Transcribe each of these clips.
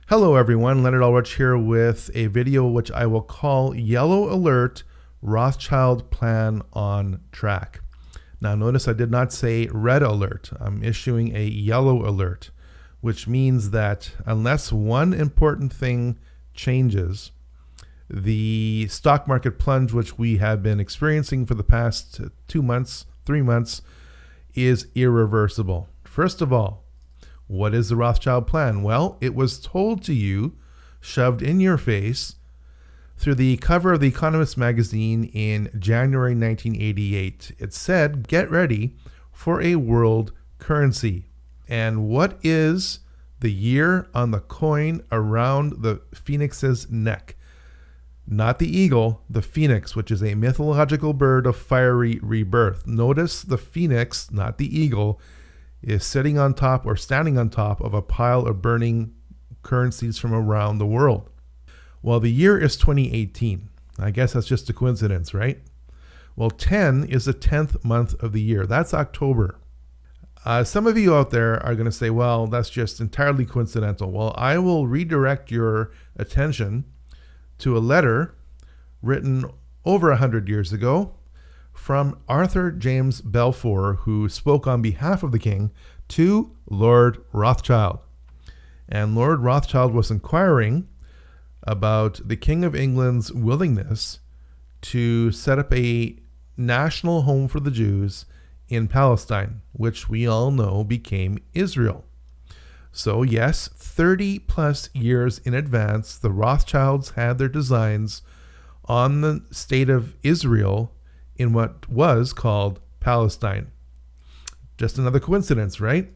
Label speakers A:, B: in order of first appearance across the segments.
A: Hello everyone, Leonard Ulrich here with a video which I will call Yellow Alert, Rothschild Plan on Track. Now notice I did not say red alert. I'm issuing a yellow alert, which means that unless one important thing changes, the stock market plunge which we have been experiencing for the past 2 months, 3 months, is irreversible. First of all, what is the Rothschild plan? Well, it was told to you, shoved in your face, through the cover of the Economist magazine in January 1988. It said, get ready for a world currency. And what is the year on the coin around the phoenix's neck? Not the eagle, the phoenix, which is a mythological bird of fiery rebirth. Notice the phoenix, not the eagle, is sitting on top or standing on top of a pile of burning currencies from around the world. Well, the year is 2018. I guess that's just a coincidence, right? Well, 10 is the 10th month of the year. That's October. Some of you out there are going to say, well, that's just entirely coincidental. Well, I will redirect your attention to a letter written over 100 years ago from Arthur James Balfour, who spoke on behalf of the king to Lord Rothschild. And Lord Rothschild was inquiring about the King of England's willingness to set up a national home for the Jews in Palestine, which we all know became Israel. So yes, 30 plus years in advance, the Rothschilds had their designs on the state of Israel in what was called Palestine. Just another coincidence, right?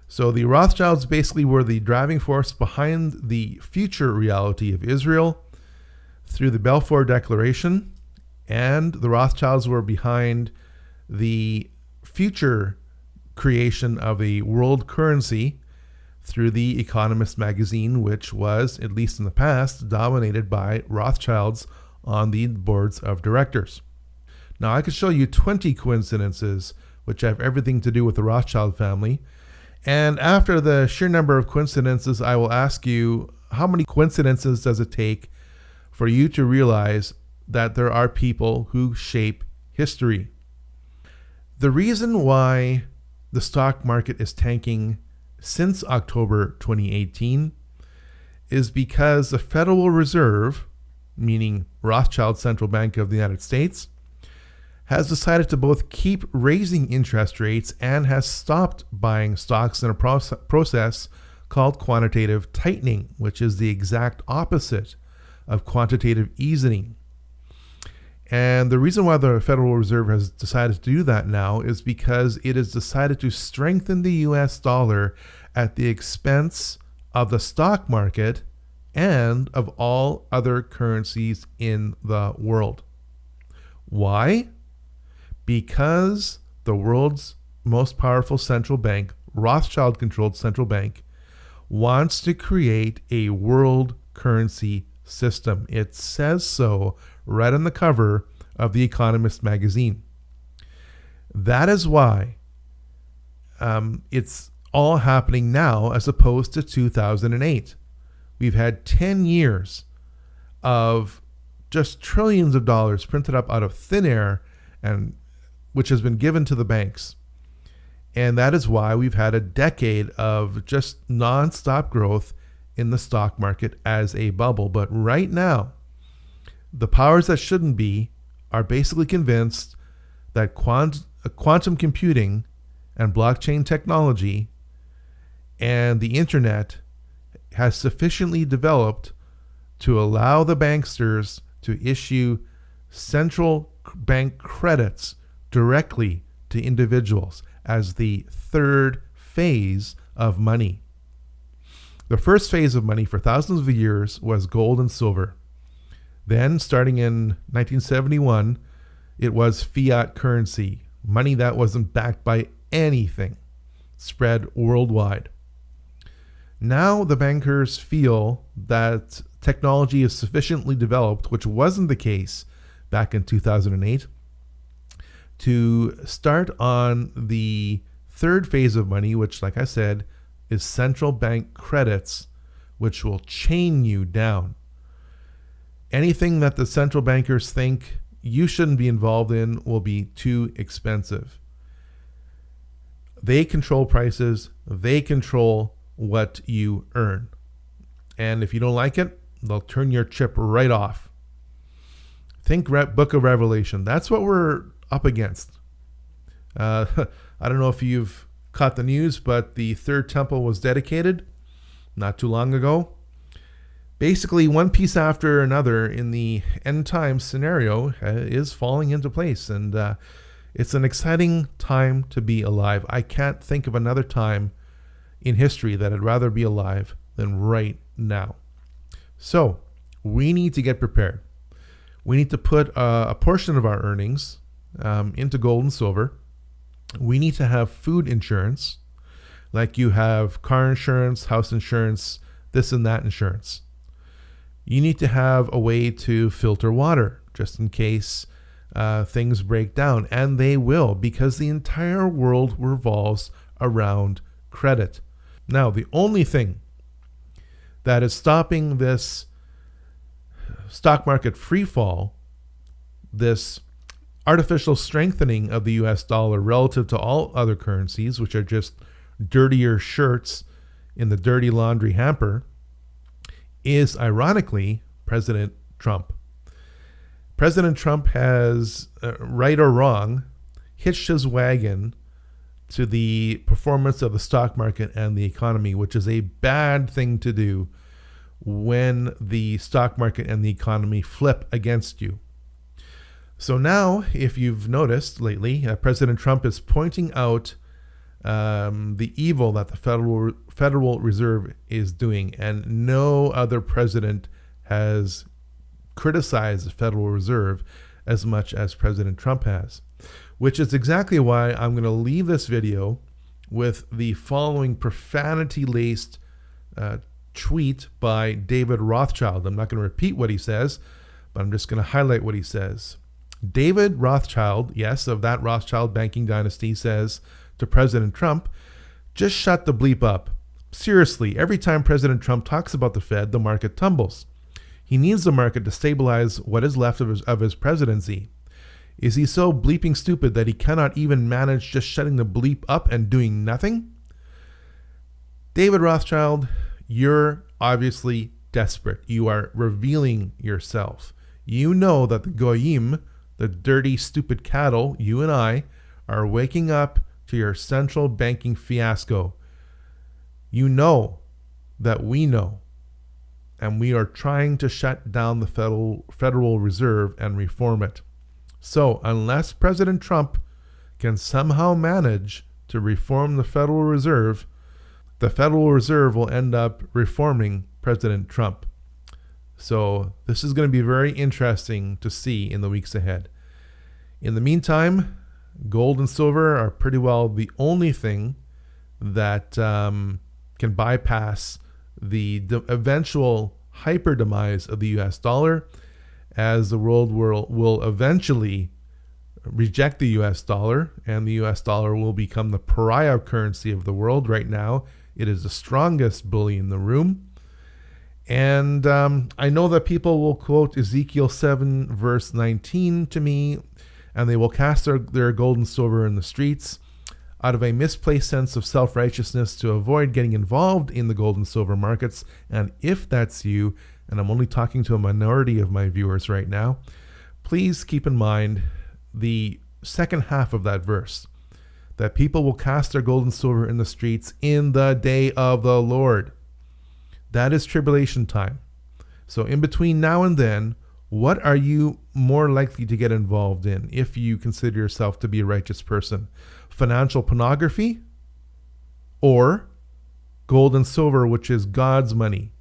A: So the Rothschilds basically were the driving force behind the future reality of Israel through the Balfour Declaration, and the Rothschilds were behind the future creation of a world currency through the Economist magazine, which was, at least in the past, dominated by Rothschilds on the boards of directors. Now, I could show you 20 coincidences which have everything to do with the Rothschild family. And after the sheer number of coincidences, I will ask you, how many coincidences does it take for you to realize that there are people who shape history? The reason why the stock market is tanking since October 2018 is because the Federal Reserve, meaning Rothschild Central Bank of the United States, has decided to both keep raising interest rates and has stopped buying stocks in a process called quantitative tightening, which is the exact opposite of quantitative easing. And the reason why the Federal Reserve has decided to do that now is because it has decided to strengthen the US dollar at the expense of the stock market and of all other currencies in the world. Why? Because the world's most powerful central bank, Rothschild-controlled central bank, wants to create a world currency system. It says so right on the cover of the Economist magazine. That is why it's all happening now as opposed to 2008. We've had 10 years of just trillions of dollars printed up out of thin air, and which has been given to the banks. And that is why we've had a decade of just nonstop growth in the stock market as a bubble. But right now, the powers that shouldn't be are basically convinced that quantum computing and blockchain technology and the internet has sufficiently developed to allow the banksters to issue central bank credits directly to individuals as the third phase of money. The first phase of money for thousands of years was gold and silver. Then, starting in 1971, it was fiat currency, money that wasn't backed by anything, spread worldwide. Now the bankers feel that technology is sufficiently developed, which wasn't the case back in 2008, to start on the third phase of money, which, like I said, is central bank credits which will chain you down. Anything that the central bankers think you shouldn't be involved in will be too expensive. They control prices. They control what you earn. And if you don't like it, they'll turn your chip right off. Think Book of Revelation. That's what we're up against. I don't know if you've caught the news, but the third temple was dedicated not too long ago. Basically, one piece after another in the end time scenario is falling into place. And it's an exciting time to be alive. I can't think of another time in history that I'd rather be alive than right now. So we need to get prepared. We need to put a portion of our earnings into gold and silver. We need to have food insurance, like you have car insurance, house insurance, this and that insurance. You need to have a way to filter water just in case things break down. And they will, because the entire world revolves around credit. Now, the only thing that is stopping this stock market free fall, this artificial strengthening of the US dollar relative to all other currencies, which are just dirtier shirts in the dirty laundry hamper, is ironically President Trump. President Trump has, right or wrong, hitched his wagon to the performance of the stock market and the economy, which is a bad thing to do when the stock market and the economy flip against you. So now, if you've noticed lately, President Trump is pointing out the evil that the Federal Reserve is doing, and no other president has criticized the Federal Reserve as much as President Trump has, which is exactly why I'm going to leave this video with the following profanity-laced tweet by David Rothschild. I'm not going to repeat what he says, but I'm just going to highlight what he says. David Rothschild, yes, of that Rothschild banking dynasty, says to President Trump, just shut the bleep up. Seriously, every time President Trump talks about the Fed, the market tumbles. He needs the market to stabilize what is left of his presidency. Is he so bleeping stupid that he cannot even manage just shutting the bleep up and doing nothing? David Rothschild, you're obviously desperate. You are revealing yourself. You know that the Goyim, the dirty, stupid cattle, you and I, are waking up to your central banking fiasco. You know that we know, and we are trying to shut down the Federal Reserve and reform it. So unless President Trump can somehow manage to reform the Federal Reserve will end up reforming President Trump. So this is going to be very interesting to see in the weeks ahead. In the meantime, gold and silver are pretty well the only thing that can bypass the eventual hyper demise of the US dollar, as the world will eventually reject the US dollar, and the US dollar will become the pariah currency of the world. Right now, it is the strongest bully in the room. And I know that people will quote Ezekiel 7 verse 19 to me, and they will cast their gold and silver in the streets out of a misplaced sense of self-righteousness to avoid getting involved in the gold and silver markets. And if that's you, and I'm only talking to a minority of my viewers right now, please keep in mind the second half of that verse, that people will cast their gold and silver in the streets in the day of the Lord. That is tribulation time. So in between now and then, what are you more likely to get involved in if you consider yourself to be a righteous person? Financial pornography or gold and silver, which is God's money?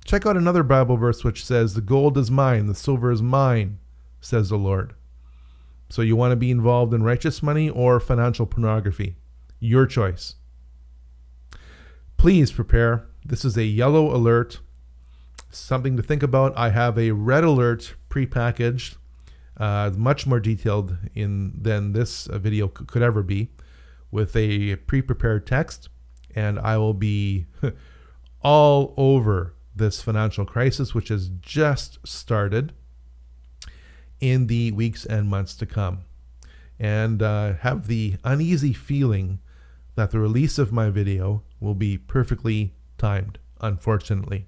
A: Check out another Bible verse which says, the gold is mine, the silver is mine, says the Lord. So you want to be involved in righteous money or financial pornography? Your choice. Please prepare. This is a yellow alert. Something to think about. I have a red alert prepackaged, much more detailed than this video could ever be, with a pre-prepared text, and I will be all over this financial crisis, which has just started, in the weeks and months to come. And have the uneasy feeling that the release of my video will be perfectly timed, unfortunately.